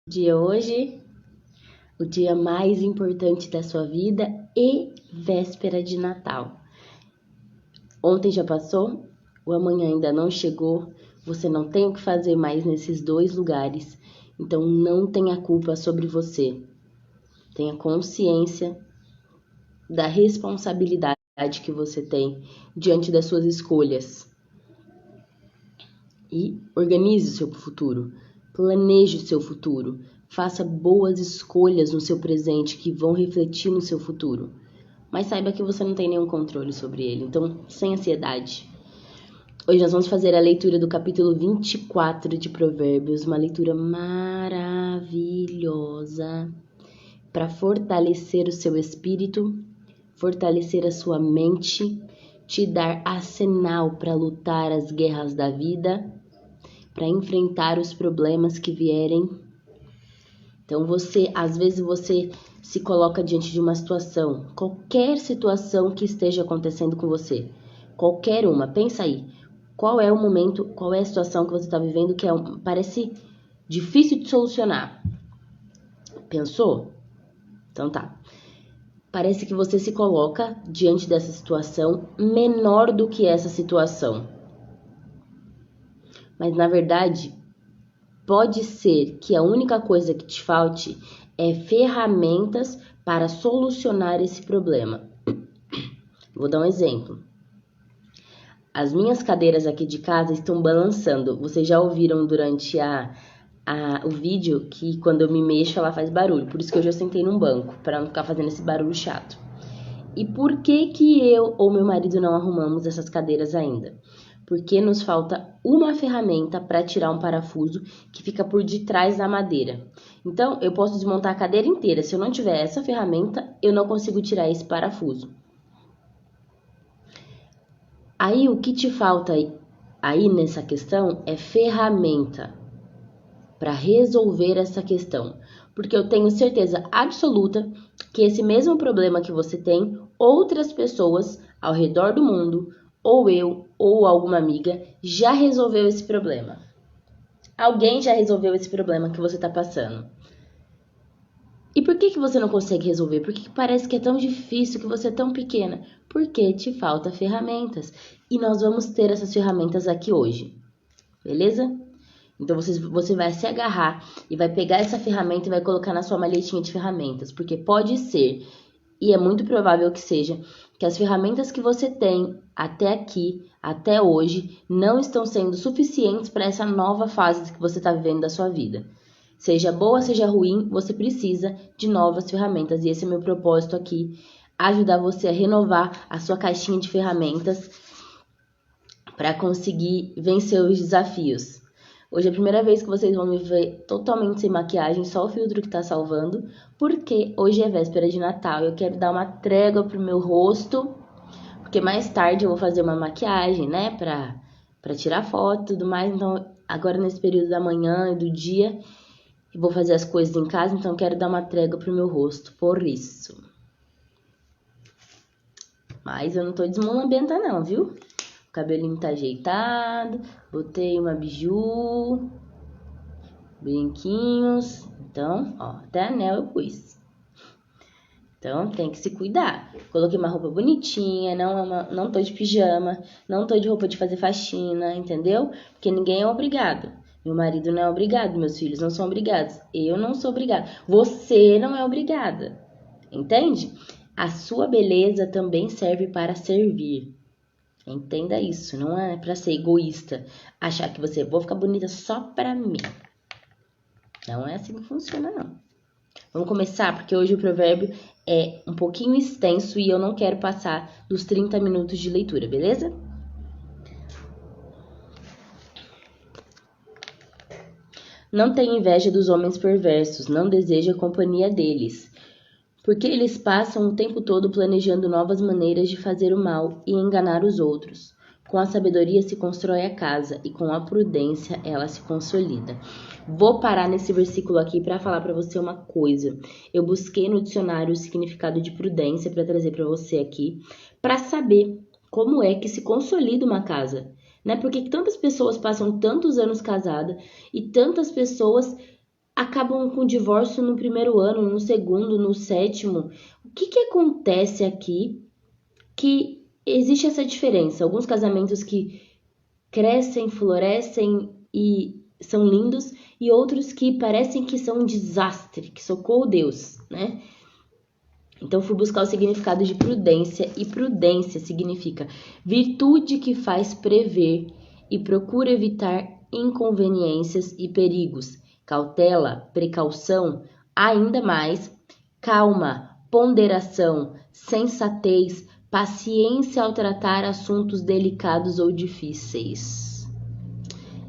Dia hoje, o dia mais importante da sua vida e véspera de Natal. Ontem já passou, o amanhã ainda não chegou, você não tem o que fazer mais nesses dois lugares, então não tenha culpa sobre você. Tenha consciência da responsabilidade que você tem diante das suas escolhas. E organize o seu futuro, planeje o seu futuro, faça boas escolhas no seu presente que vão refletir no seu futuro. Mas saiba que você não tem nenhum controle sobre ele, então sem ansiedade. Hoje nós vamos fazer a leitura do capítulo 24 de Provérbios, uma leitura maravilhosa para fortalecer o seu espírito, fortalecer a sua mente, te dar arsenal para lutar as guerras da vida, para enfrentar os problemas que vierem. Então às vezes você se coloca diante de uma situação, qualquer situação que esteja acontecendo com você, qualquer uma, pensa aí, qual é o momento, qual é a situação que você está vivendo que parece difícil de solucionar? Pensou? Então tá. Parece que você se coloca diante dessa situação menor do que essa situação. Mas na verdade, pode ser que a única coisa que te falte é ferramentas para solucionar esse problema. Vou dar um exemplo. As minhas cadeiras aqui de casa estão balançando. Vocês já ouviram durante o vídeo que quando eu me mexo ela faz barulho. Por isso que eu já sentei num banco, para não ficar fazendo esse barulho chato. E por que eu ou meu marido não arrumamos essas cadeiras ainda? Porque nos falta uma ferramenta para tirar um parafuso que fica por detrás da madeira. Então, eu posso desmontar a cadeira inteira. Se eu não tiver essa ferramenta, eu não consigo tirar esse parafuso. Aí, o que te falta aí nessa questão é ferramenta para resolver essa questão. Porque eu tenho certeza absoluta que esse mesmo problema que você tem, outras pessoas ao redor do mundo, ou eu, ou alguma amiga, já resolveu esse problema. Alguém já resolveu esse problema que você está passando. E por que você não consegue resolver? Por que parece que é tão difícil, que você é tão pequena? Porque te falta ferramentas. E nós vamos ter essas ferramentas aqui hoje. Beleza? Então você vai se agarrar e vai pegar essa ferramenta e vai colocar na sua maletinha de ferramentas. Porque pode ser, e é muito provável que seja, que as ferramentas que você tem até aqui, até hoje, não estão sendo suficientes para essa nova fase que você está vivendo da sua vida. Seja boa, seja ruim, você precisa de novas ferramentas. E esse é o meu propósito aqui, ajudar você a renovar a sua caixinha de ferramentas para conseguir vencer os desafios. Hoje é a primeira vez que vocês vão me ver totalmente sem maquiagem, só o filtro que tá salvando, porque hoje é véspera de Natal. Eu quero dar uma trégua pro meu rosto, porque mais tarde eu vou fazer uma maquiagem, né, pra tirar foto e tudo mais. Então, agora nesse período da manhã e do dia, eu vou fazer as coisas em casa, então eu quero dar uma trégua pro meu rosto, por isso. Mas eu não tô desmulambenta não, viu? O cabelinho tá ajeitado, botei uma biju, brinquinhos, então, ó, até anel eu pus. Então, tem que se cuidar. Coloquei uma roupa bonitinha, não tô de pijama, não tô de roupa de fazer faxina, entendeu? Porque ninguém é obrigado. Meu marido não é obrigado, meus filhos não são obrigados, eu não sou obrigada. Você não é obrigada, entende? A sua beleza também serve para servir. Entenda isso, não é para ser egoísta, achar que você vou ficar bonita só para mim. Não é assim que funciona, não. Vamos começar, porque hoje o provérbio é um pouquinho extenso e eu não quero passar dos 30 minutos de leitura, beleza? Não tenha inveja dos homens perversos, não deseje a companhia deles, porque eles passam o tempo todo planejando novas maneiras de fazer o mal e enganar os outros. Com a sabedoria se constrói a casa e com a prudência ela se consolida. Vou parar nesse versículo aqui para falar para você uma coisa. Eu busquei no dicionário o significado de prudência para trazer para você aqui, para saber como é que se consolida uma casa, né? Porque tantas pessoas passam tantos anos casadas e tantas pessoas acabam com o divórcio no primeiro ano, no segundo, no sétimo. O que acontece aqui que existe essa diferença? Alguns casamentos que crescem, florescem e são lindos, e outros que parecem que são um desastre, que socorro Deus, né? Então, fui buscar o significado de prudência, e prudência significa virtude que faz prever e procura evitar inconveniências e perigos. Cautela, precaução, ainda mais, calma, ponderação, sensatez, paciência ao tratar assuntos delicados ou difíceis.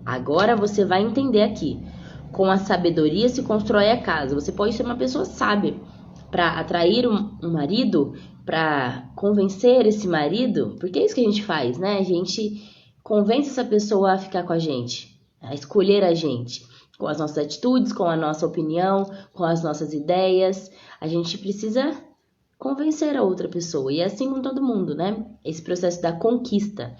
Agora você vai entender aqui. Com a sabedoria se constrói a casa. Você pode ser uma pessoa sábia para atrair um marido, para convencer esse marido, porque é isso que a gente faz, né? A gente convence essa pessoa a ficar com a gente, a escolher a gente, com as nossas atitudes, com a nossa opinião, com as nossas ideias. A gente precisa convencer a outra pessoa, e é assim com todo mundo, né? Esse processo da conquista.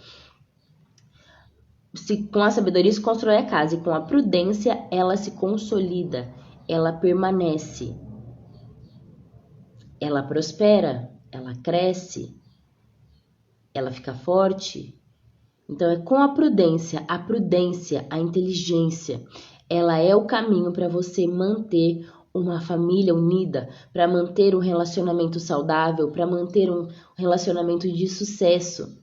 Com a sabedoria se constrói a casa, e com a prudência ela se consolida, ela permanece. Ela prospera, ela cresce, ela fica forte. Então, é com a prudência, a inteligência, ela é o caminho para você manter uma família unida, para manter um relacionamento saudável, para manter um relacionamento de sucesso.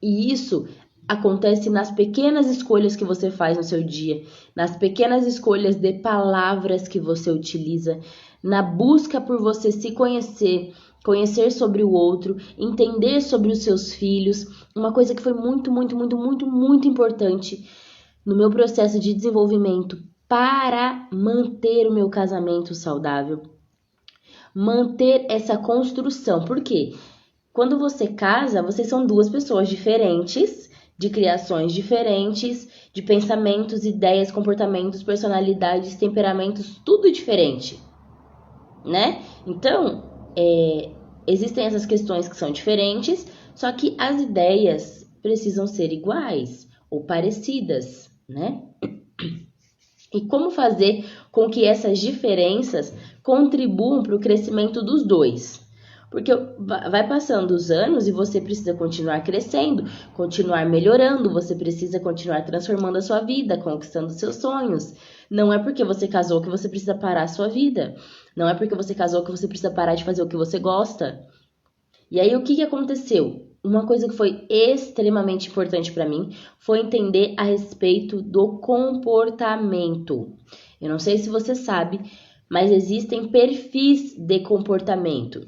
E isso acontece nas pequenas escolhas que você faz no seu dia, nas pequenas escolhas de palavras que você utiliza, na busca por você se conhecer, conhecer sobre o outro, entender sobre os seus filhos. Uma coisa que foi muito importante no meu processo de desenvolvimento para manter o meu casamento saudável, manter essa construção. Por quê? Quando você casa, vocês são duas pessoas diferentes, de criações diferentes, de pensamentos, ideias, comportamentos, personalidades, temperamentos, tudo diferente, né? Então, existem essas questões que são diferentes, só que as ideias precisam ser iguais ou parecidas, né? E como fazer com que essas diferenças contribuam para o crescimento dos dois? Porque vai passando os anos e você precisa continuar crescendo, continuar melhorando, você precisa continuar transformando a sua vida, conquistando seus sonhos. Não é porque você casou que você precisa parar a sua vida. Não é porque você casou que você precisa parar de fazer o que você gosta. E aí, o que aconteceu? Uma coisa que foi extremamente importante para mim foi entender a respeito do comportamento. Eu não sei se você sabe, mas existem perfis de comportamento.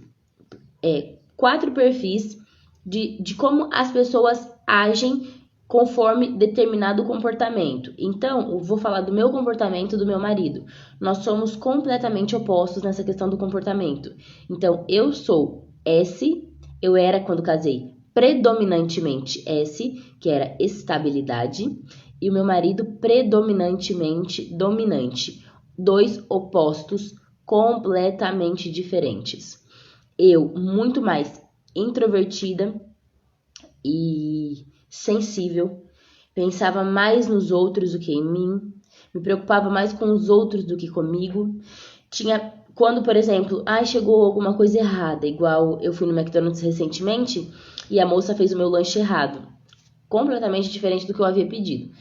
4 perfis de como as pessoas agem conforme determinado comportamento. Então, eu vou falar do meu comportamento e do meu marido. Nós somos completamente opostos nessa questão do comportamento. Então, eu sou S, eu era quando casei predominantemente S, que era estabilidade, e o meu marido predominantemente dominante. 2 opostos completamente diferentes. Eu, muito mais introvertida e sensível, pensava mais nos outros do que em mim, me preocupava mais com os outros do que comigo. Quando, por exemplo, chegou alguma coisa errada, igual eu fui no McDonald's recentemente e a moça fez o meu lanche errado, completamente diferente do que eu havia pedido.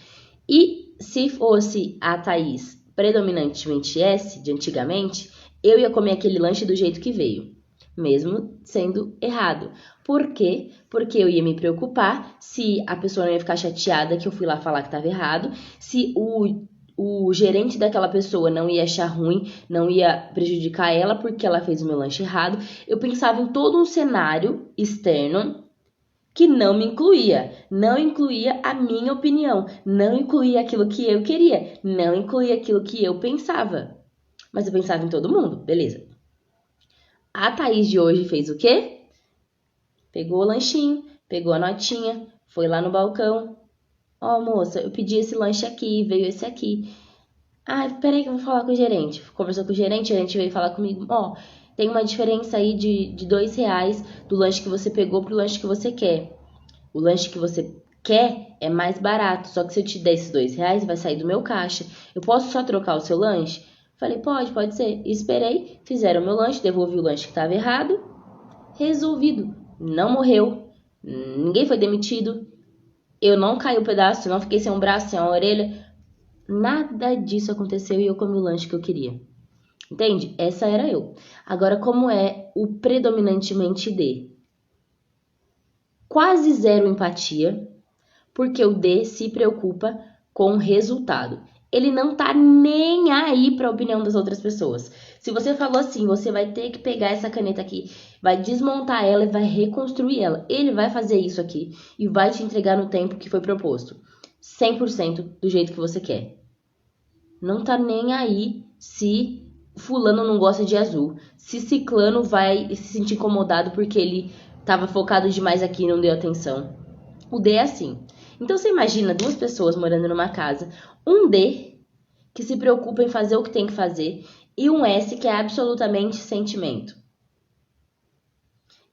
E se fosse a Thaís predominantemente S, de antigamente, eu ia comer aquele lanche do jeito que veio, mesmo sendo errado. Por quê? Porque eu ia me preocupar se a pessoa não ia ficar chateada que eu fui lá falar que estava errado, se o gerente daquela pessoa não ia achar ruim, não ia prejudicar ela porque ela fez o meu lanche errado. Eu pensava em todo um cenário externo que não me incluía, não incluía a minha opinião, não incluía aquilo que eu queria, não incluía aquilo que eu pensava. Mas eu pensava em todo mundo, beleza. A Thaís de hoje fez o quê? Pegou o lanchinho, pegou a notinha, foi lá no balcão. Moça, eu pedi esse lanche aqui, veio esse aqui. Peraí que eu vou falar com o gerente. Conversou com o gerente veio falar comigo. Tem uma diferença aí de R$2 do lanche que você pegou pro lanche que você quer. O lanche que você Quer? É mais barato. Só que se eu te der esses R$ 2, vai sair do meu caixa. Eu posso só trocar o seu lanche? Falei, pode ser. Esperei, fizeram o meu lanche, devolvi o lanche que estava errado. Resolvido. Não morreu. Ninguém foi demitido. Eu não caí o pedaço, não fiquei sem um braço, sem uma orelha. Nada disso aconteceu e eu comi o lanche que eu queria. Entende? Essa era eu. Agora, como é o predominantemente D? Quase zero empatia, porque o D se preocupa com o resultado. Ele não tá nem aí para a opinião das outras pessoas. Se você falou assim, você vai ter que pegar essa caneta aqui, vai desmontar ela e vai reconstruir ela. Ele vai fazer isso aqui e vai te entregar no tempo que foi proposto. 100% do jeito que você quer. Não tá nem aí se fulano não gosta de azul. Se ciclano vai se sentir incomodado porque ele tava focado demais aqui e não deu atenção. O D é assim. Então você imagina duas pessoas morando numa casa, um D que se preocupa em fazer o que tem que fazer e um S que é absolutamente sentimento.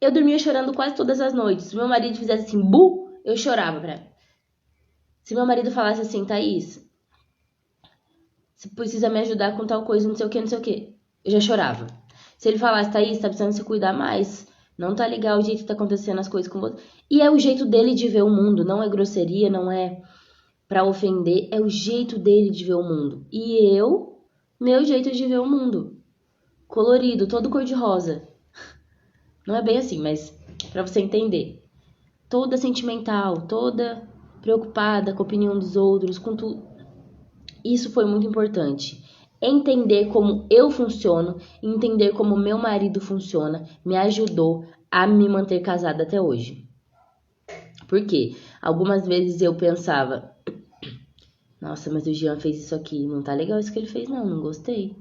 Eu dormia chorando quase todas as noites. Se meu marido fizesse assim, bu, eu chorava. Se meu marido falasse assim, Thaís, você precisa me ajudar com tal coisa, não sei o que, eu já chorava. Se ele falasse, Thaís, tá precisando se cuidar mais, não tá legal o jeito que tá acontecendo as coisas com você. E é o jeito dele de ver o mundo, não é grosseria, não é pra ofender, é o jeito dele de ver o mundo. E meu jeito de ver o mundo. Colorido, todo cor-de-rosa. Não é bem assim, mas pra você entender. Toda sentimental, toda preocupada com a opinião dos outros, com tudo. Isso foi muito importante. Entender como eu funciono, entender como meu marido funciona, me ajudou a me manter casada até hoje. Por quê? Algumas vezes eu pensava, nossa, mas o Jean fez isso aqui, não tá legal isso que ele fez não gostei.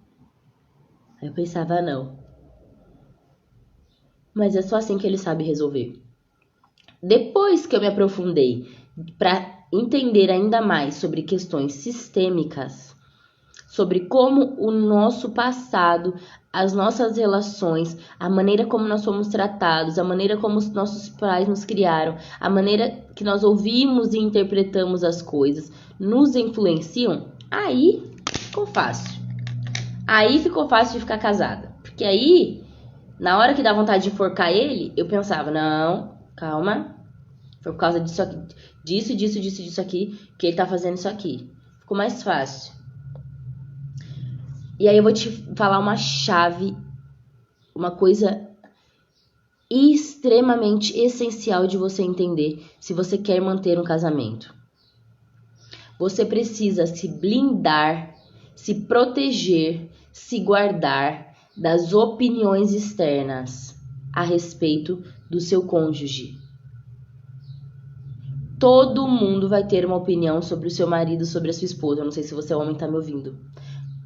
Aí eu pensava, não. Mas é só assim que ele sabe resolver. Depois que eu me aprofundei para entender ainda mais sobre questões sistêmicas, sobre como o nosso passado, as nossas relações, a maneira como nós fomos tratados, a maneira como os nossos pais nos criaram, a maneira que nós ouvimos e interpretamos as coisas, nos influenciam, aí ficou fácil. Aí ficou fácil de ficar casada. Porque aí, na hora que dá vontade de enforcar ele, eu pensava, não, calma, foi por causa disso aqui, disso aqui, que ele tá fazendo isso aqui. Ficou mais fácil. E aí eu vou te falar uma chave, uma coisa extremamente essencial de você entender se você quer manter um casamento. Você precisa se blindar, se proteger, se guardar das opiniões externas a respeito do seu cônjuge. Todo mundo vai ter uma opinião sobre o seu marido, sobre a sua esposa. Eu não sei se você é homem e tá me ouvindo.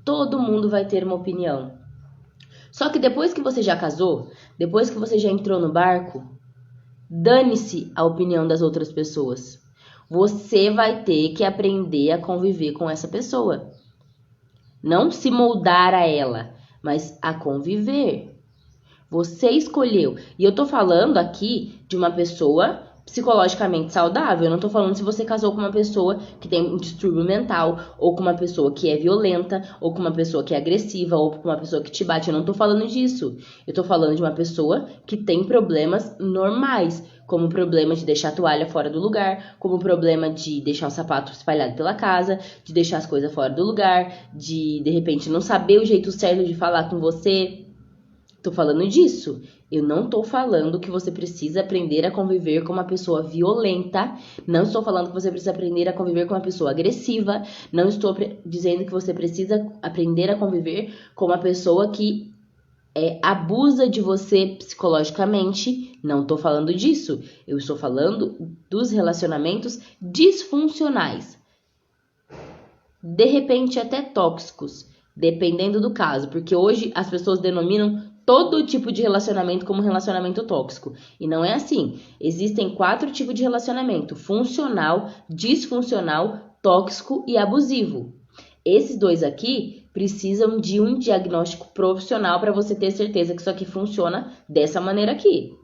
Todo mundo vai ter uma opinião. Só que depois que você já casou, depois que você já entrou no barco, dane-se a opinião das outras pessoas. Você vai ter que aprender a conviver com essa pessoa. Não se moldar a ela, mas a conviver. Você escolheu. E eu tô falando aqui de uma pessoa psicologicamente saudável. Eu não tô falando se você casou com uma pessoa que tem um distúrbio mental, ou com uma pessoa que é violenta, ou com uma pessoa que é agressiva, ou com uma pessoa que te bate. Eu não tô falando disso. Eu tô falando de uma pessoa que tem problemas normais, como o problema de deixar a toalha fora do lugar, como o problema de deixar o sapato espalhado pela casa, de deixar as coisas fora do lugar, de repente não saber o jeito certo de falar com você. Tô falando disso. Eu não tô falando que você precisa aprender a conviver com uma pessoa violenta. Não estou falando que você precisa aprender a conviver com uma pessoa agressiva. Não estou dizendo que você precisa aprender a conviver com uma pessoa que abusa de você psicologicamente. Não tô falando disso. Eu estou falando dos relacionamentos disfuncionais. De repente até tóxicos, dependendo do caso. Porque hoje as pessoas denominam todo tipo de relacionamento como relacionamento tóxico. E não é assim. Existem 4 tipos de relacionamento: funcional, disfuncional, tóxico e abusivo. Esses 2 aqui precisam de um diagnóstico profissional para você ter certeza que isso aqui funciona dessa maneira aqui.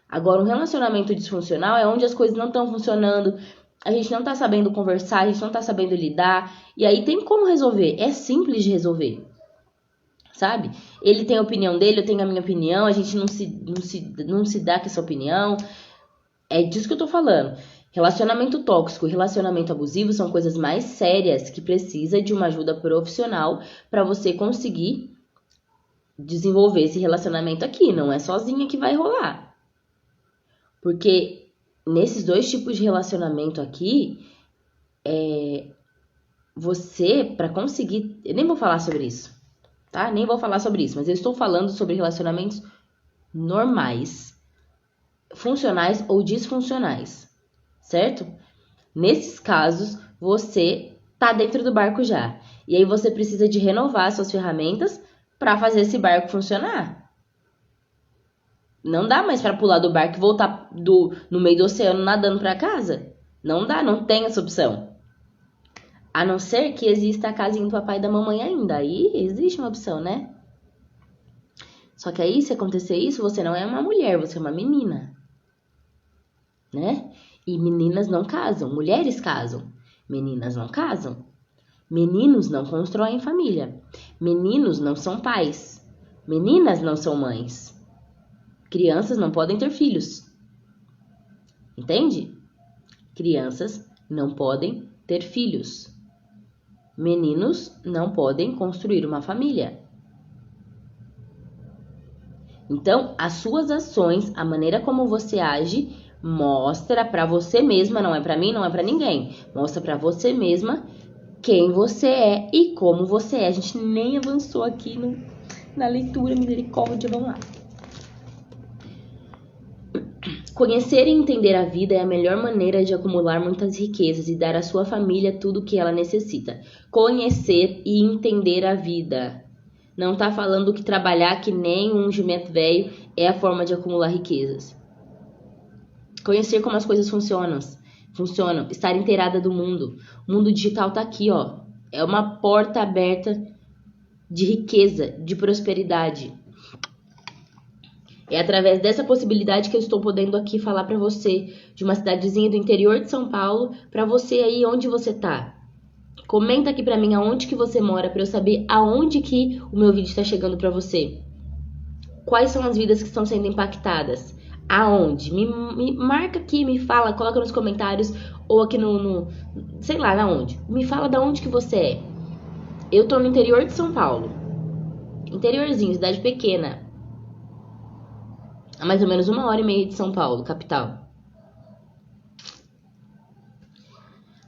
Agora, um relacionamento disfuncional é onde as coisas não estão funcionando, a gente não tá sabendo conversar, a gente não tá sabendo lidar, e aí tem como resolver, é simples de resolver, sabe? Ele tem a opinião dele, eu tenho a minha opinião, a gente não se dá com essa opinião, é disso que eu tô falando. Relacionamento tóxico e relacionamento abusivo são coisas mais sérias que precisa de uma ajuda profissional para você conseguir desenvolver esse relacionamento aqui, não é sozinha que vai rolar. Porque nesses dois tipos de relacionamento aqui, você, para conseguir... Eu nem vou falar sobre isso, tá? Nem vou falar sobre isso, mas eu estou falando sobre relacionamentos normais, funcionais ou disfuncionais, certo? Nesses casos, você tá dentro do barco já. E aí você precisa de renovar suas ferramentas para fazer esse barco funcionar. Não dá mais para pular do barco e voltar no meio do oceano nadando para casa. Não dá, não tem essa opção. A não ser que exista a casinha do papai e da mamãe ainda. Aí existe uma opção, né? Só que aí, se acontecer isso, você não é uma mulher, você é uma menina. Né? E meninas não casam, mulheres casam. Meninas não casam. Meninos não constroem família. Meninos não são pais. Meninas não são mães. Crianças não podem ter filhos. Entende? Crianças não podem ter filhos. Meninos não podem construir uma família. Então, as suas ações, a maneira como você age, mostra para você mesma, não é para mim, não é para ninguém. Mostra para você mesma quem você é e como você é. A gente nem avançou aqui na leitura, misericórdia, vamos lá. Conhecer e entender a vida é a melhor maneira de acumular muitas riquezas e dar à sua família tudo o que ela necessita. Conhecer e entender a vida. Não tá falando que trabalhar que nem um jumento velho é a forma de acumular riquezas. Conhecer como as coisas funcionam, estar inteirada do mundo. O mundo digital tá aqui, ó. É uma porta aberta de riqueza, de prosperidade. É através dessa possibilidade que eu estou podendo aqui falar para você de uma cidadezinha do interior de São Paulo, para você aí onde você tá. Comenta aqui para mim aonde que você mora, para eu saber aonde que o meu vídeo está chegando para você. Quais são as vidas que estão sendo impactadas? Aonde? Me marca aqui, me fala, coloca nos comentários ou aqui sei lá, aonde. Me fala de onde que você é. Eu tô no interior de São Paulo. Interiorzinho, cidade pequena. A mais ou menos 1h30 de São Paulo, capital.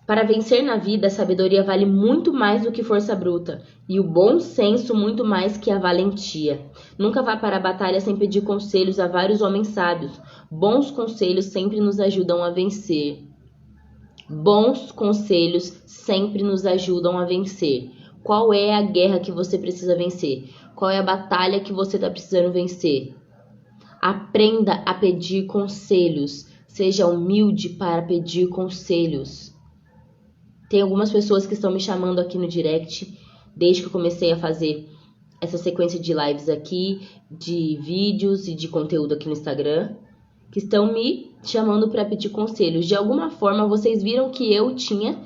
Para vencer na vida, a sabedoria vale muito mais do que força bruta, e o bom senso muito mais que a valentia. Nunca vá para a batalha sem pedir conselhos a vários homens sábios. Bons conselhos sempre nos ajudam a vencer. Bons conselhos sempre nos ajudam a vencer. Qual é a guerra que você precisa vencer? Qual é a batalha que você está precisando vencer? Aprenda a pedir conselhos. Seja humilde para pedir conselhos. Tem algumas pessoas que estão me chamando aqui no direct, desde que eu comecei a fazer essa sequência de lives aqui, de vídeos e de conteúdo aqui no Instagram, que estão me chamando para pedir conselhos. De alguma forma, vocês viram que eu tinha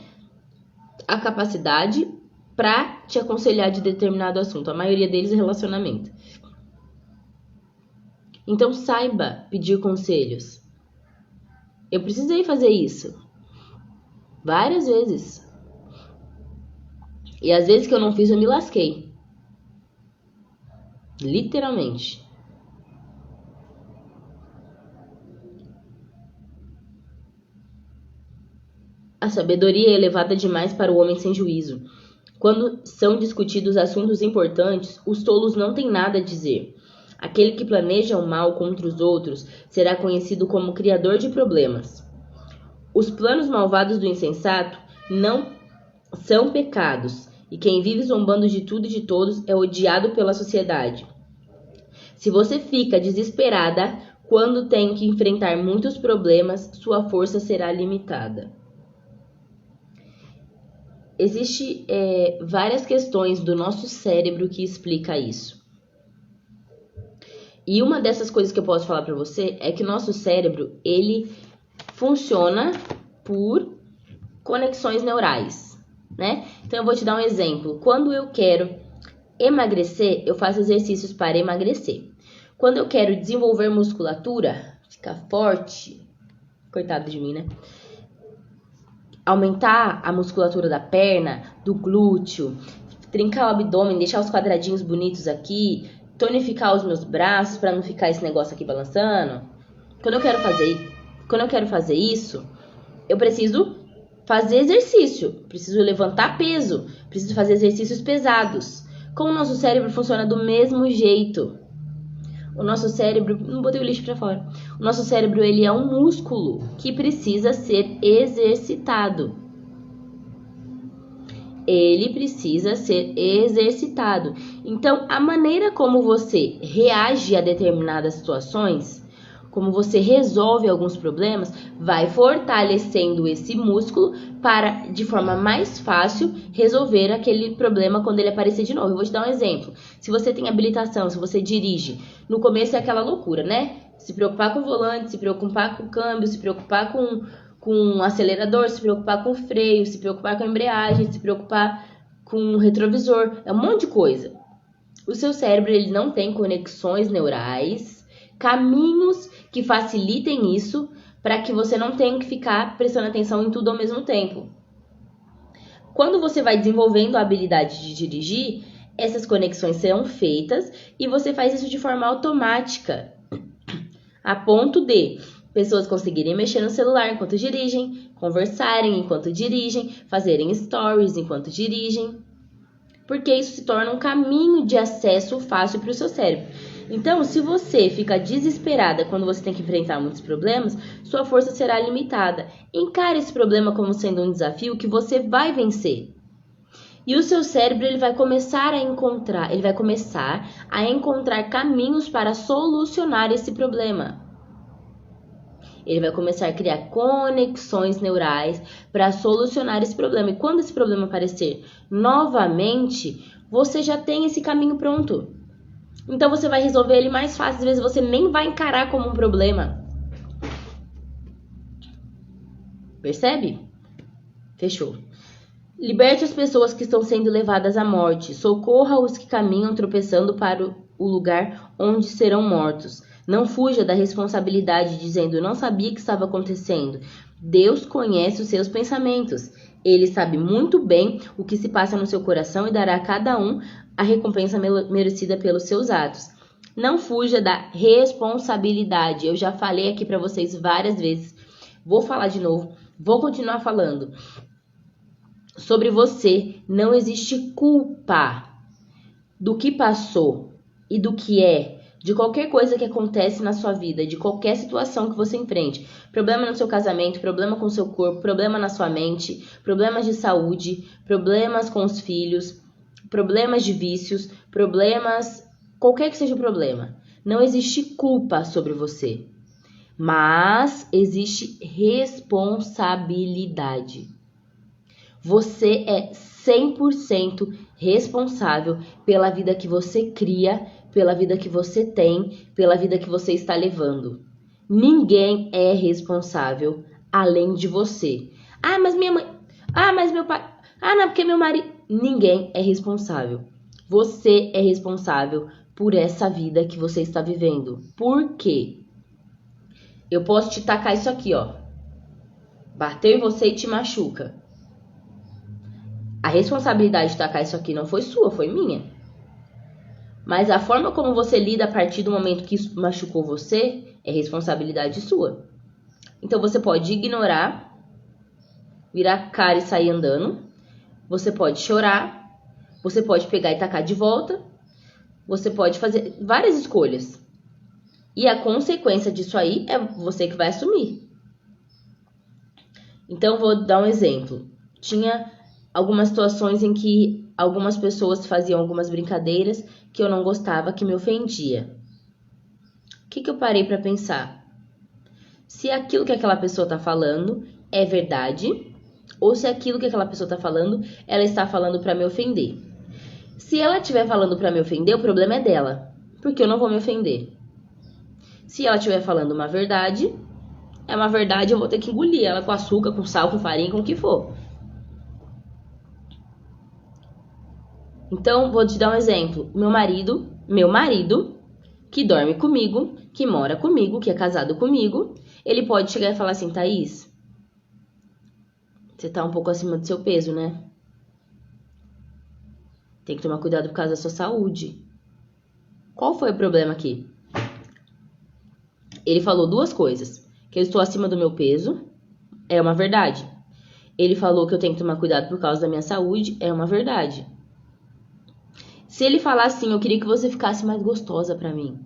a capacidade para te aconselhar de determinado assunto. A maioria deles é relacionamento. Então, saiba pedir conselhos. Eu precisei fazer isso várias vezes. E às vezes que eu não fiz, eu me lasquei. Literalmente. A sabedoria é elevada demais para o homem sem juízo. Quando são discutidos assuntos importantes, os tolos não têm nada a dizer. Aquele que planeja o mal contra os outros será conhecido como criador de problemas. Os planos malvados do insensato não são pecados, e quem vive zombando de tudo e de todos é odiado pela sociedade. Se você fica desesperada quando tem que enfrentar muitos problemas, sua força será limitada. Existem várias questões do nosso cérebro que explica isso. E uma dessas coisas que eu posso falar para você é que o nosso cérebro, ele funciona por conexões neurais, né? Então eu vou te dar um exemplo. Quando eu quero emagrecer, eu faço exercícios para emagrecer. Quando eu quero desenvolver musculatura, ficar forte, coitado de mim, né? Aumentar a musculatura da perna, do glúteo, trincar o abdômen, deixar os quadradinhos bonitos aqui, tonificar os meus braços para não ficar esse negócio aqui balançando. Quando eu quero fazer isso, eu preciso fazer exercício, preciso levantar peso, preciso fazer exercícios pesados. Como o nosso cérebro funciona do mesmo jeito. O nosso cérebro, não botei o lixo pra fora. O nosso cérebro, ele é um músculo que precisa ser exercitado. Ele precisa ser exercitado. Então, a maneira como você reage a determinadas situações, como você resolve alguns problemas, vai fortalecendo esse músculo para, de forma mais fácil, resolver aquele problema quando ele aparecer de novo. Eu vou te dar um exemplo. Se você tem habilitação, se você dirige, no começo é aquela loucura, né? Se preocupar com o volante, se preocupar com o câmbio, se preocupar com o acelerador, se preocupar com o freio, se preocupar com a embreagem, se preocupar com o retrovisor. É um monte de coisa. O seu cérebro, ele não tem conexões neurais, caminhos que facilitem isso para que você não tenha que ficar prestando atenção em tudo ao mesmo tempo. Quando você vai desenvolvendo a habilidade de dirigir, essas conexões serão feitas e você faz isso de forma automática, a ponto de pessoas conseguirem mexer no celular enquanto dirigem, conversarem enquanto dirigem, fazerem stories enquanto dirigem, porque isso se torna um caminho de acesso fácil para o seu cérebro. Então, se você fica desesperada quando você tem que enfrentar muitos problemas, sua força será limitada. Encare esse problema como sendo um desafio que você vai vencer. E o seu cérebro, ele vai começar a encontrar caminhos para solucionar esse problema. Ele vai começar a criar conexões neurais para solucionar esse problema. E quando esse problema aparecer novamente, você já tem esse caminho pronto. Então você vai resolver ele mais fácil. Às vezes você nem vai encarar como um problema. Percebe? Fechou. Liberte as pessoas que estão sendo levadas à morte. Socorra os que caminham tropeçando para o lugar onde serão mortos. Não fuja da responsabilidade dizendo, não sabia que estava acontecendo. Deus conhece os seus pensamentos. Ele sabe muito bem o que se passa no seu coração e dará a cada um a recompensa merecida pelos seus atos. Não fuja da responsabilidade. Eu já falei aqui para vocês várias vezes. Vou falar de novo. Vou continuar falando. Sobre você, não existe culpa do que passou e do que é, de qualquer coisa que acontece na sua vida, de qualquer situação que você enfrente. Problema no seu casamento, problema com o seu corpo, problema na sua mente, problemas de saúde, problemas com os filhos, problemas de vícios, problemas, qualquer que seja o problema. Não existe culpa sobre você, mas existe responsabilidade. Você é 100% responsável pela vida que você cria, pela vida que você tem, pela vida que você está levando. Ninguém é responsável além de você. Ah, mas minha mãe... Ah, mas meu pai... Ah, não, porque meu marido... Ninguém é responsável. Você é responsável por essa vida que você está vivendo. Por quê? Eu posso te tacar isso aqui, ó. Bateu em você e te machuca. A responsabilidade de tacar isso aqui não foi sua, foi minha. Mas a forma como você lida a partir do momento que isso machucou você é responsabilidade sua. Então você pode ignorar, virar a cara e sair andando. Você pode chorar. Você pode pegar e tacar de volta. Você pode fazer várias escolhas. E a consequência disso aí é você que vai assumir. Então vou dar um exemplo. Tinha algumas situações em que algumas pessoas faziam algumas brincadeiras que eu não gostava, que me ofendia. O que eu parei para pensar? Se aquilo que aquela pessoa está falando é verdade, ou se aquilo que aquela pessoa está falando, ela está falando para me ofender. Se ela estiver falando para me ofender, o problema é dela, porque eu não vou me ofender. Se ela estiver falando uma verdade, é uma verdade, eu vou ter que engolir ela com açúcar, com sal, com farinha, com o que for. Então, vou te dar um exemplo. Meu marido, que dorme comigo, que mora comigo, que é casado comigo, ele pode chegar e falar assim, Thaís, você tá um pouco acima do seu peso, né? Tem que tomar cuidado por causa da sua saúde. Qual foi o problema aqui? Ele falou duas coisas. Que eu estou acima do meu peso, é uma verdade. Ele falou que eu tenho que tomar cuidado por causa da minha saúde, é uma verdade. Se ele falar assim, eu queria que você ficasse mais gostosa pra mim,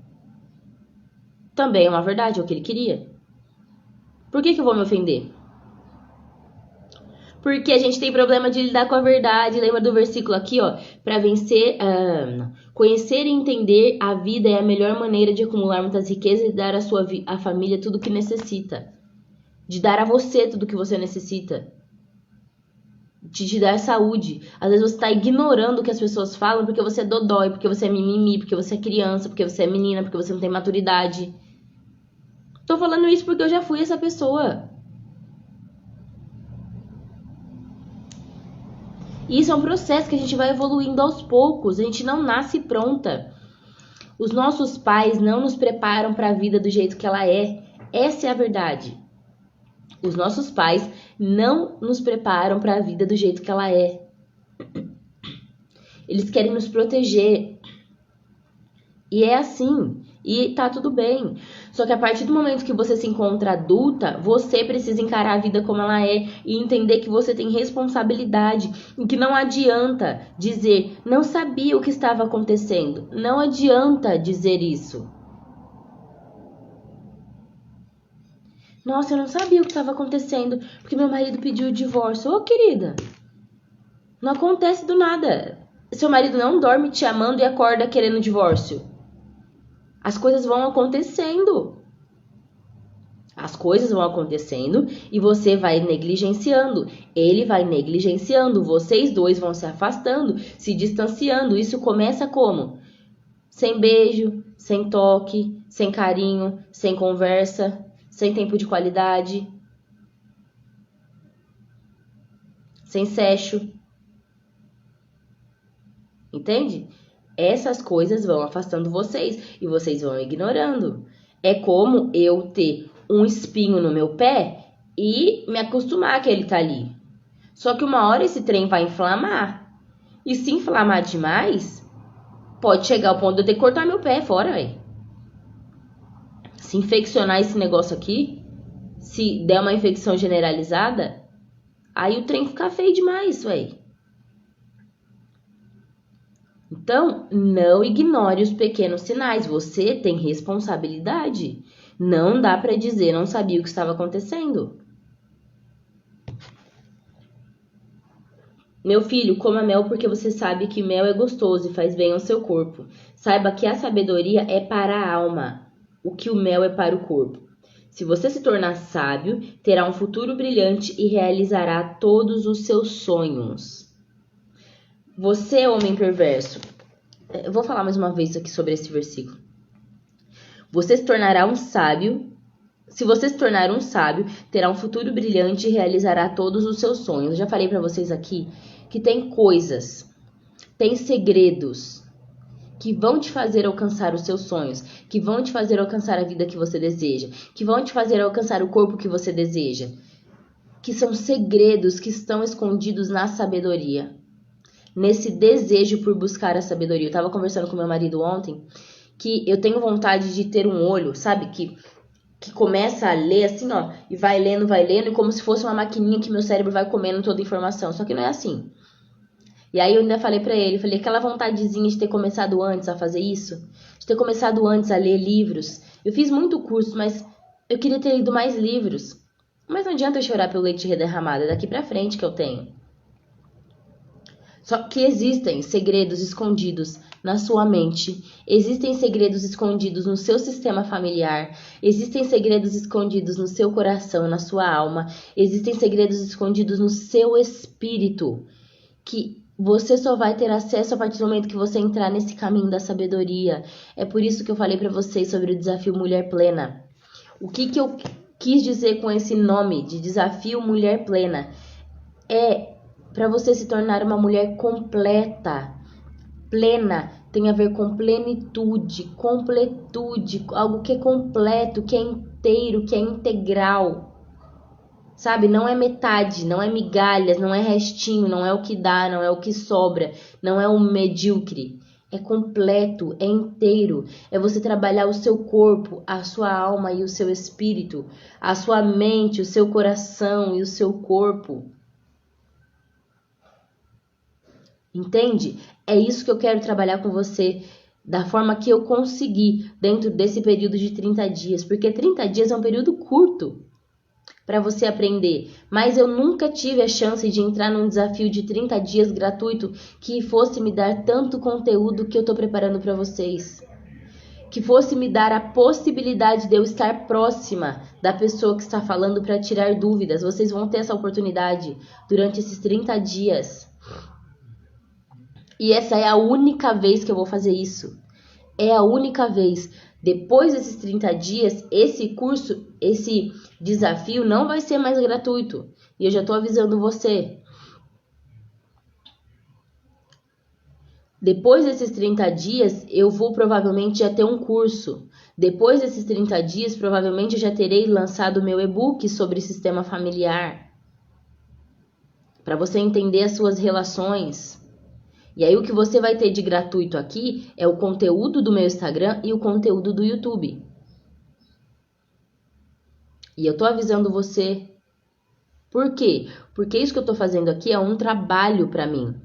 também é uma verdade, é o que ele queria. Por que eu vou me ofender? Porque a gente tem problema de lidar com a verdade. Lembra do versículo aqui, ó? Para vencer, conhecer e entender a vida é a melhor maneira de acumular muitas riquezas e dar à família tudo o que necessita. De dar a você tudo o que você necessita. De te dar saúde. Às vezes você tá ignorando o que as pessoas falam porque você é dodói, porque você é mimimi, porque você é criança, porque você é menina, porque você não tem maturidade. Tô falando isso porque eu já fui essa pessoa. E isso é um processo que a gente vai evoluindo aos poucos. A gente não nasce pronta. Os nossos pais não nos preparam para a vida do jeito que ela é. Essa é a verdade. Os nossos pais não nos preparam para a vida do jeito que ela é. Eles querem nos proteger. E é assim. E tá tudo bem. Só que a partir do momento que você se encontra adulta, você precisa encarar a vida como ela é e entender que você tem responsabilidade e que não adianta dizer, não sabia o que estava acontecendo. Não adianta dizer isso. Nossa, eu não sabia o que estava acontecendo porque meu marido pediu o divórcio. Ô, querida, não acontece do nada. Seu marido não dorme te amando e acorda querendo divórcio. As coisas vão acontecendo. As coisas vão acontecendo e você vai negligenciando. Ele vai negligenciando. Vocês dois vão se afastando, se distanciando. Isso começa como? Sem beijo, sem toque, sem carinho, sem conversa, sem tempo de qualidade, sem sexo. Entende? Essas coisas vão afastando vocês e vocês vão ignorando. É como eu ter um espinho no meu pé e me acostumar que ele tá ali. Só que uma hora esse trem vai inflamar. E se inflamar demais, pode chegar ao ponto de eu ter que cortar meu pé fora, velho. Se infeccionar esse negócio aqui, se der uma infecção generalizada, aí o trem fica feio demais, velho. Então, não ignore os pequenos sinais. Você tem responsabilidade. Não dá para dizer, não sabia o que estava acontecendo. Meu filho, coma mel porque você sabe que mel é gostoso e faz bem ao seu corpo. Saiba que a sabedoria é para a alma, o que o mel é para o corpo. Se você se tornar sábio, terá um futuro brilhante e realizará todos os seus sonhos. Você, homem perverso, eu vou falar mais uma vez aqui sobre esse versículo. Você se tornará um sábio. Se você se tornar um sábio, terá um futuro brilhante e realizará todos os seus sonhos. Eu já falei para vocês aqui que tem coisas, tem segredos que vão te fazer alcançar os seus sonhos, que vão te fazer alcançar a vida que você deseja, que vão te fazer alcançar o corpo que você deseja, que são segredos que estão escondidos na sabedoria. Nesse desejo por buscar a sabedoria. Eu tava conversando com meu marido ontem que eu tenho vontade de ter um olho, sabe? Que começa a ler assim, ó, e vai lendo, e como se fosse uma maquininha que meu cérebro vai comendo toda a informação. Só que não é assim. E aí eu ainda falei pra ele, falei, aquela vontadezinha de ter começado antes a fazer isso, de ter começado antes a ler livros. Eu fiz muito curso, mas eu queria ter lido mais livros. Mas não adianta eu chorar pelo leite derramado, é daqui pra frente que eu tenho. Só que existem segredos escondidos na sua mente, existem segredos escondidos no seu sistema familiar, existem segredos escondidos no seu coração, na sua alma, existem segredos escondidos no seu espírito, que você só vai ter acesso a partir do momento que você entrar nesse caminho da sabedoria. É por isso que eu falei para vocês sobre o desafio Mulher Plena. O que eu quis dizer com esse nome de desafio Mulher Plena? É para você se tornar uma mulher completa. Plena tem a ver com plenitude, completude, algo que é completo, que é inteiro, que é integral. Sabe? Não é metade, não é migalhas, não é restinho, não é o que dá, não é o que sobra, não é o medíocre. É completo, é inteiro. É você trabalhar o seu corpo, a sua alma e o seu espírito, a sua mente, o seu coração e o seu corpo. Entende? É isso que eu quero trabalhar com você, da forma que eu conseguir, dentro desse período de 30 dias. Porque 30 dias é um período curto para você aprender. Mas eu nunca tive a chance de entrar num desafio de 30 dias gratuito que fosse me dar tanto conteúdo que eu estou preparando para vocês. Que fosse me dar a possibilidade de eu estar próxima da pessoa que está falando para tirar dúvidas. Vocês vão ter essa oportunidade durante esses 30 dias. E essa é a única vez que eu vou fazer isso. É a única vez. Depois desses 30 dias, esse curso, esse desafio não vai ser mais gratuito. E eu já estou avisando você. Depois desses 30 dias, eu vou provavelmente já ter um curso. Depois desses 30 dias, provavelmente eu já terei lançado o meu e-book sobre sistema familiar. Para você entender as suas relações. E aí o que você vai ter de gratuito aqui é o conteúdo do meu Instagram e o conteúdo do YouTube. E eu tô avisando você. Por quê? Porque isso que eu tô fazendo aqui é um trabalho para mim.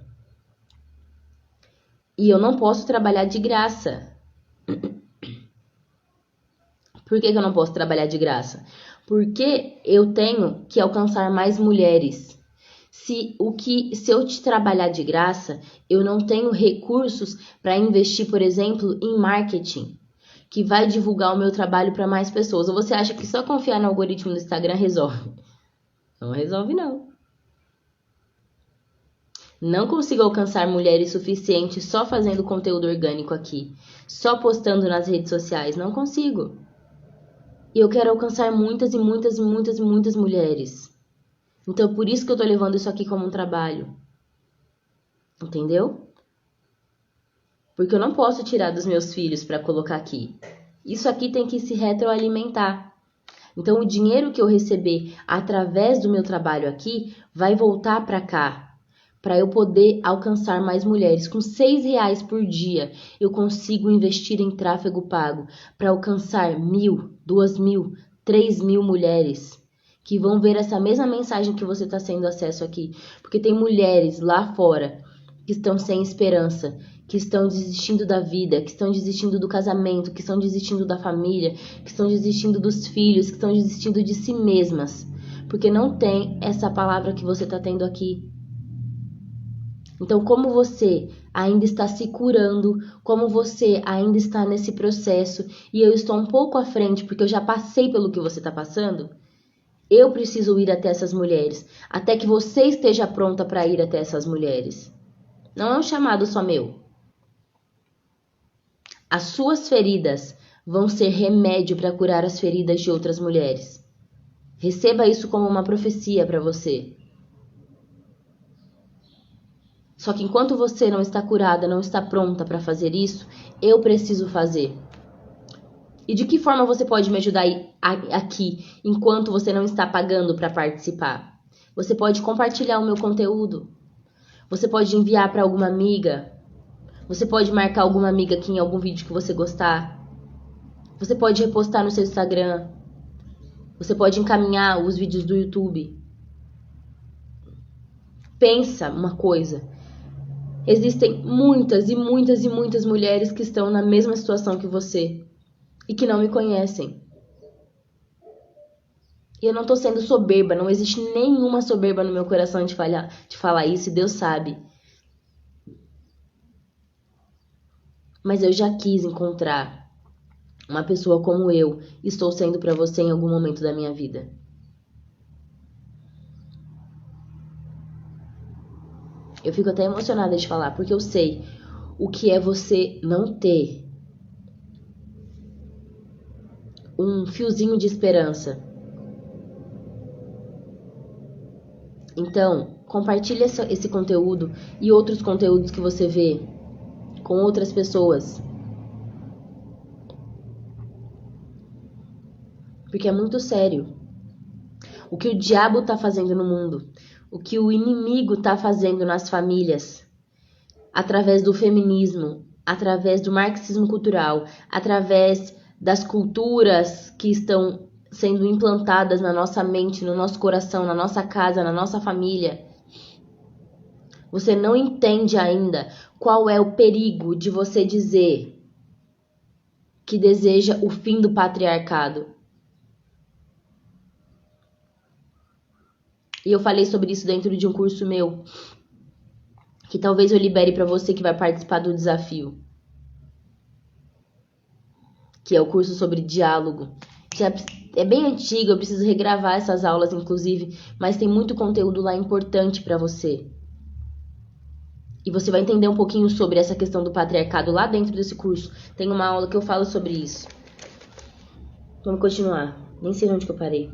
E eu não posso trabalhar de graça. Por que eu não posso trabalhar de graça? Porque eu tenho que alcançar mais mulheres. Se eu te trabalhar de graça, eu não tenho recursos para investir, por exemplo, em marketing, que vai divulgar o meu trabalho para mais pessoas. Ou você acha que só confiar no algoritmo do Instagram resolve? Não resolve, não. Não consigo alcançar mulheres suficientes só fazendo conteúdo orgânico aqui, só postando nas redes sociais. Não consigo. E eu quero alcançar muitas e muitas e muitas e muitas mulheres. Então, por isso que eu tô levando isso aqui como um trabalho. Entendeu? Porque eu não posso tirar dos meus filhos para colocar aqui. Isso aqui tem que se retroalimentar. Então, o dinheiro que eu receber através do meu trabalho aqui vai voltar para cá, para eu poder alcançar mais mulheres. Com R$6 por dia, eu consigo investir em tráfego pago para alcançar 1.000, 2.000, 3.000 mulheres que vão ver essa mesma mensagem que você está tendo acesso aqui. Porque tem mulheres lá fora que estão sem esperança, que estão desistindo da vida, que estão desistindo do casamento, que estão desistindo da família, que estão desistindo dos filhos, que estão desistindo de si mesmas, porque não tem essa palavra que você está tendo aqui. Então, como você ainda está se curando, como você ainda está nesse processo, e eu estou um pouco à frente, porque eu já passei pelo que você está passando, eu preciso ir até essas mulheres, até que você esteja pronta para ir até essas mulheres. Não é um chamado só meu. As suas feridas vão ser remédio para curar as feridas de outras mulheres. Receba isso como uma profecia para você. Só que enquanto você não está curada, não está pronta para fazer isso, eu preciso fazer. E de que forma você pode me ajudar aqui, enquanto você não está pagando para participar? Você pode compartilhar o meu conteúdo. Você pode enviar para alguma amiga. Você pode marcar alguma amiga aqui em algum vídeo que você gostar. Você pode repostar no seu Instagram. Você pode encaminhar os vídeos do YouTube. Pensa uma coisa. Existem muitas e muitas e muitas mulheres que estão na mesma situação que você e que não me conhecem. E eu não tô sendo soberba, não existe nenhuma soberba no meu coração de falar isso, e Deus sabe. Mas eu já quis encontrar uma pessoa como eu estou sendo para você em algum momento da minha vida. Eu fico até emocionada de falar, porque eu sei o que é você não ter um fiozinho de esperança. Então, compartilhe esse conteúdo e outros conteúdos que você vê com outras pessoas. Porque é muito sério. O que o diabo tá fazendo no mundo, o que o inimigo tá fazendo nas famílias, através do feminismo, através do marxismo cultural, através das culturas que estão sendo implantadas na nossa mente, no nosso coração, na nossa casa, na nossa família. Você não entende ainda qual é o perigo de você dizer que deseja o fim do patriarcado. E eu falei sobre isso dentro de um curso meu, que talvez eu libere para você que vai participar do desafio, que é o curso sobre diálogo. Já é bem antigo, eu preciso regravar essas aulas, inclusive, mas tem muito conteúdo lá importante para você. E você vai entender um pouquinho sobre essa questão do patriarcado lá dentro desse curso. Tem uma aula que eu falo sobre isso. Vamos continuar. Nem sei onde que eu parei.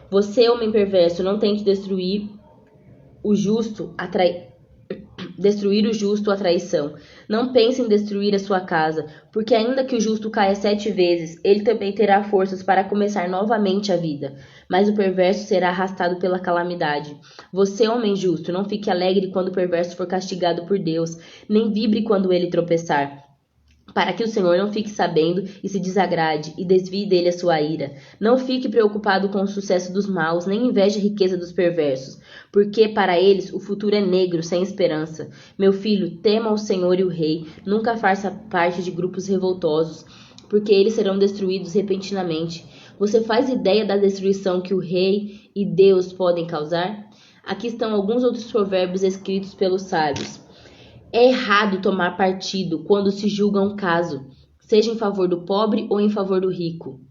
Você, homem perverso, não tente destruir o justo, destruir o justo a traição. Não pense em destruir a sua casa, porque ainda que o justo caia 7 vezes, ele também terá forças para começar novamente a vida. Mas o perverso será arrastado pela calamidade. Você, homem justo, não fique alegre quando o perverso for castigado por Deus, nem vibre quando ele tropeçar, para que o Senhor não fique sabendo e se desagrade e desvie dele a sua ira. Não fique preocupado com o sucesso dos maus, nem inveje a riqueza dos perversos, porque para eles o futuro é negro, sem esperança. Meu filho, tema o Senhor e o Rei, nunca faça parte de grupos revoltosos, porque eles serão destruídos repentinamente. Você faz ideia da destruição que o Rei e Deus podem causar? Aqui estão alguns outros provérbios escritos pelos sábios. É errado tomar partido quando se julga um caso, seja em favor do pobre ou em favor do rico.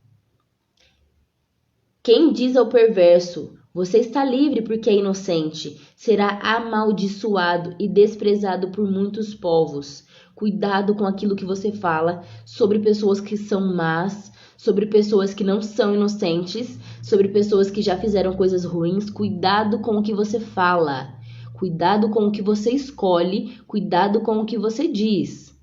Quem diz ao perverso, você está livre porque é inocente, será amaldiçoado e desprezado por muitos povos. Cuidado com aquilo que você fala sobre pessoas que são más, sobre pessoas que não são inocentes, sobre pessoas que já fizeram coisas ruins. Cuidado com o que você fala. Cuidado com o que você escolhe, cuidado com o que você diz.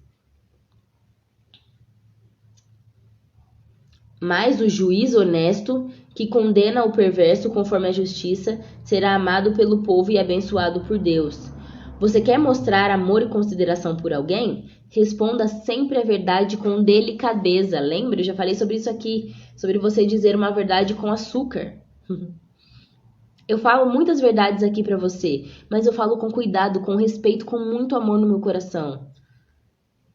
Mas o juiz honesto, que condena o perverso conforme a justiça, será amado pelo povo e abençoado por Deus. Você quer mostrar amor e consideração por alguém? Responda sempre a verdade com delicadeza. Lembra? Eu já falei sobre isso aqui, sobre você dizer uma verdade com açúcar. Eu falo muitas verdades aqui pra você, mas eu falo com cuidado, com respeito, com muito amor no meu coração.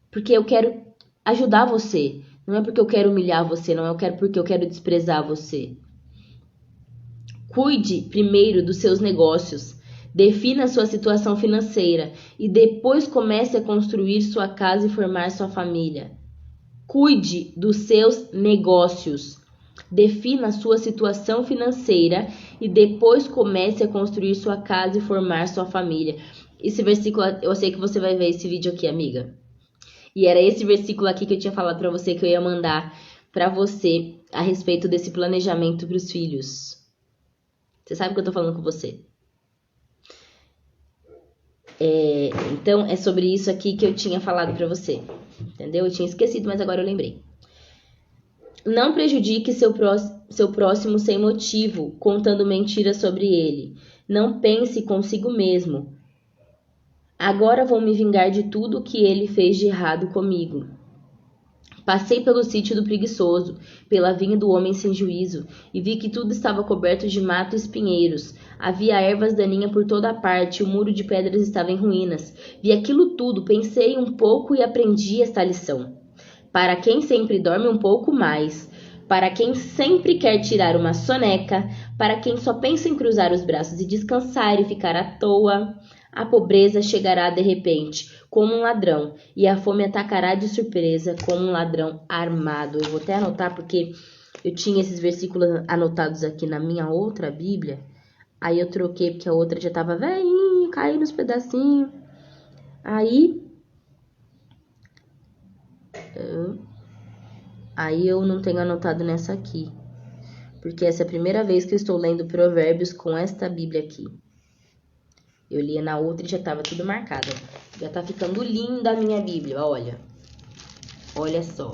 Porque eu quero ajudar você. Não é porque eu quero humilhar você, não é porque eu quero desprezar você. Cuide primeiro dos seus negócios. Defina sua situação financeira e depois comece a construir sua casa e formar sua família. Cuide dos seus negócios. Defina a sua situação financeira e depois comece a construir sua casa e formar sua família. Esse versículo, eu sei que você vai ver esse vídeo aqui, amiga. E era esse versículo aqui que eu tinha falado para você que eu ia mandar para você a respeito desse planejamento para os filhos. Você sabe que eu tô falando com você. Então, é sobre isso aqui que eu tinha falado para você. Entendeu? Eu tinha esquecido, mas agora eu lembrei. Não prejudique seu próximo sem motivo, contando mentiras sobre ele. Não pense consigo mesmo. Agora vou me vingar de tudo o que ele fez de errado comigo. Passei pelo sítio do preguiçoso, pela vinha do homem sem juízo, e vi que tudo estava coberto de mato e espinheiros. Havia ervas daninhas por toda parte, o muro de pedras estava em ruínas. Vi aquilo tudo, pensei um pouco e aprendi esta lição. Para quem sempre dorme um pouco mais, para quem sempre quer tirar uma soneca, para quem só pensa em cruzar os braços e descansar e ficar à toa, a pobreza chegará de repente, como um ladrão, e a fome atacará de surpresa, como um ladrão armado. Eu vou até anotar porque eu tinha esses versículos anotados aqui na minha outra Bíblia, aí eu troquei porque a outra já estava velhinha, caindo nos pedacinhos. Aí eu não tenho anotado nessa aqui, porque essa é a primeira vez que eu estou lendo Provérbios com esta Bíblia aqui. Eu lia na outra e já estava tudo marcado. Já tá ficando linda a minha Bíblia, olha. Olha só.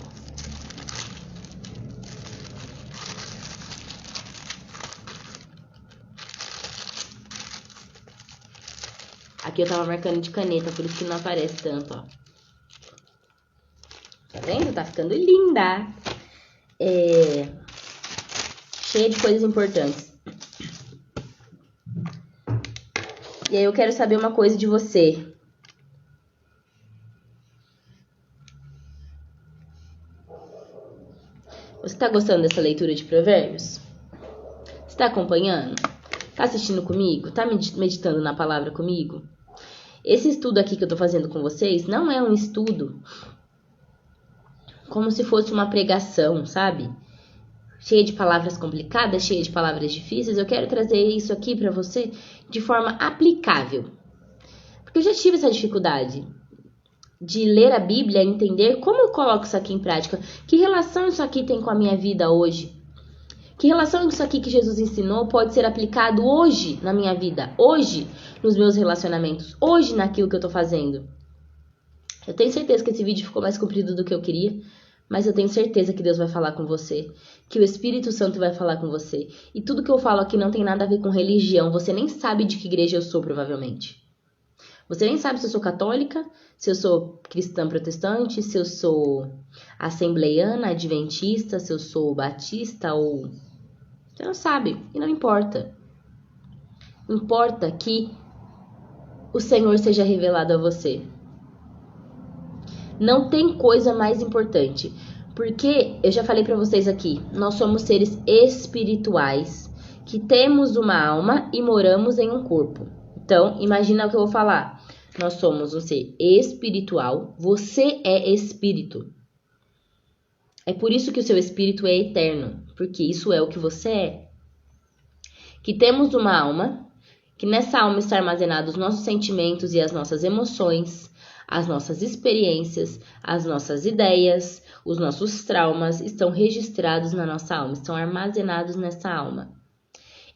Aqui eu tava marcando de caneta, por isso que não aparece tanto, ó. Tá vendo? Tá ficando linda. Cheia de coisas importantes. E aí eu quero saber uma coisa de você. Você tá gostando dessa leitura de Provérbios? Você tá acompanhando? Tá assistindo comigo? Tá meditando na palavra comigo? Esse estudo aqui que eu tô fazendo com vocês não é um estudo como se fosse uma pregação, sabe? Cheia de palavras complicadas, cheia de palavras difíceis. Eu quero trazer isso aqui pra você de forma aplicável. Porque eu já tive essa dificuldade de ler a Bíblia e entender como eu coloco isso aqui em prática. Que relação isso aqui tem com a minha vida hoje? Que relação isso aqui que Jesus ensinou pode ser aplicado hoje na minha vida? Hoje nos meus relacionamentos? Hoje naquilo que eu tô fazendo? Eu tenho certeza que esse vídeo ficou mais comprido do que eu queria, mas eu tenho certeza que Deus vai falar com você, que o Espírito Santo vai falar com você. E tudo que eu falo aqui não tem nada a ver com religião, você nem sabe de que igreja eu sou, provavelmente. Você nem sabe se eu sou católica, se eu sou cristã protestante, se eu sou assembleiana, adventista, se eu sou batista ou... Você não sabe, e não importa. Importa que o Senhor seja revelado a você. Não tem coisa mais importante, porque eu já falei pra vocês aqui, nós somos seres espirituais, que temos uma alma e moramos em um corpo. Então, imagina o que eu vou falar. Nós somos um ser espiritual, você é espírito. É por isso que o seu espírito é eterno, porque isso é o que você é. Que temos uma alma, que nessa alma está armazenados os nossos sentimentos e as nossas emoções, as nossas experiências, as nossas ideias, os nossos traumas estão registrados na nossa alma, estão armazenados nessa alma.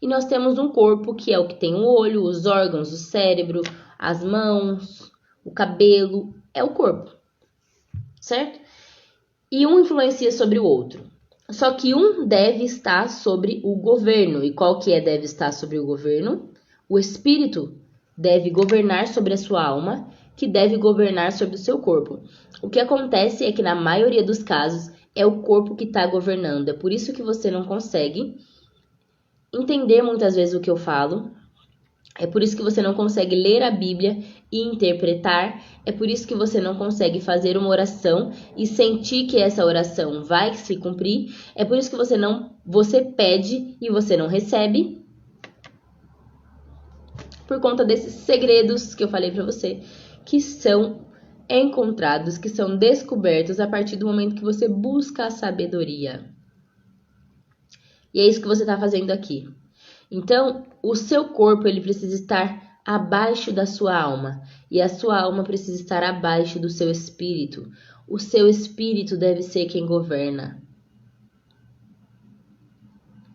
E nós temos um corpo que é o que tem o olho, os órgãos, o cérebro, as mãos, o cabelo, é o corpo, certo? E um influencia sobre o outro. Só que um deve estar sobre o governo. E qual que deve estar sobre o governo? O espírito deve governar sobre a sua alma, que deve governar sobre o seu corpo. O que acontece é que na maioria dos casos é o corpo que está governando. É por isso que você não consegue entender muitas vezes o que eu falo. É por isso que você não consegue ler a Bíblia e interpretar. É por isso que você não consegue fazer uma oração e sentir que essa oração vai se cumprir. É por isso que você pede e você não recebe. Por conta desses segredos que eu falei para você, que são encontrados, que são descobertos a partir do momento que você busca a sabedoria. E é isso que você está fazendo aqui. Então, o seu corpo ele precisa estar abaixo da sua alma e a sua alma precisa estar abaixo do seu espírito. O seu espírito deve ser quem governa.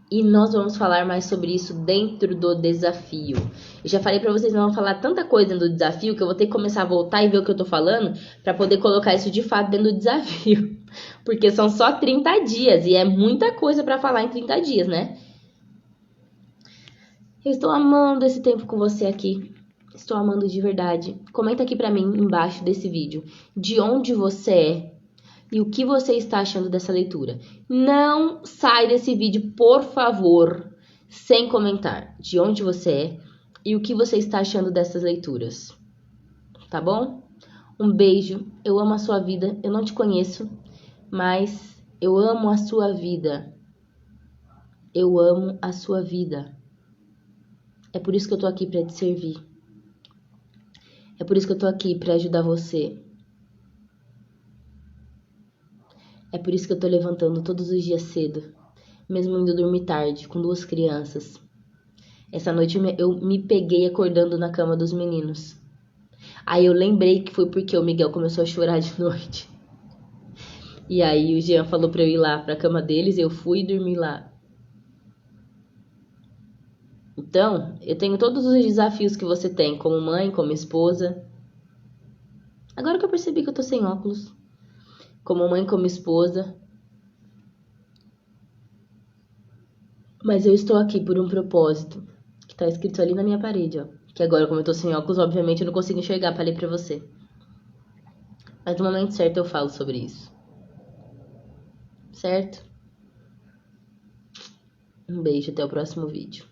E nós vamos falar mais sobre isso dentro do desafio. Eu já falei pra vocês, nós vamos falar tanta coisa dentro do desafio que eu vou ter que começar a voltar e ver o que eu tô falando pra poder colocar isso de fato dentro do desafio. Porque são só 30 dias e é muita coisa pra falar em 30 dias, né? Eu estou amando esse tempo com você aqui. Estou amando de verdade. Comenta aqui pra mim, embaixo desse vídeo, de onde você é e o que você está achando dessa leitura. Não sai desse vídeo, por favor, sem comentar de onde você é e o que você está achando dessas leituras. Tá bom? Um beijo. Eu amo a sua vida. Eu não te conheço, mas eu amo a sua vida. Eu amo a sua vida. É por isso que eu tô aqui pra te servir. É por isso que eu tô aqui pra ajudar você. É por isso que eu tô levantando todos os dias cedo, mesmo indo dormir tarde, com 2 crianças. Essa noite eu me peguei acordando na cama dos meninos. Aí eu lembrei que foi porque o Miguel começou a chorar de noite. E aí o Jean falou pra eu ir lá pra cama deles, eu fui dormir lá. Então, eu tenho todos os desafios que você tem, como mãe, como esposa. Agora que eu percebi que eu tô sem óculos, como mãe, como esposa. Mas eu estou aqui por um propósito, que tá escrito ali na minha parede, ó. Que agora, como eu tô sem óculos, obviamente eu não consigo enxergar pra ler pra você. Mas no momento certo eu falo sobre isso. Certo? Um beijo, até o próximo vídeo.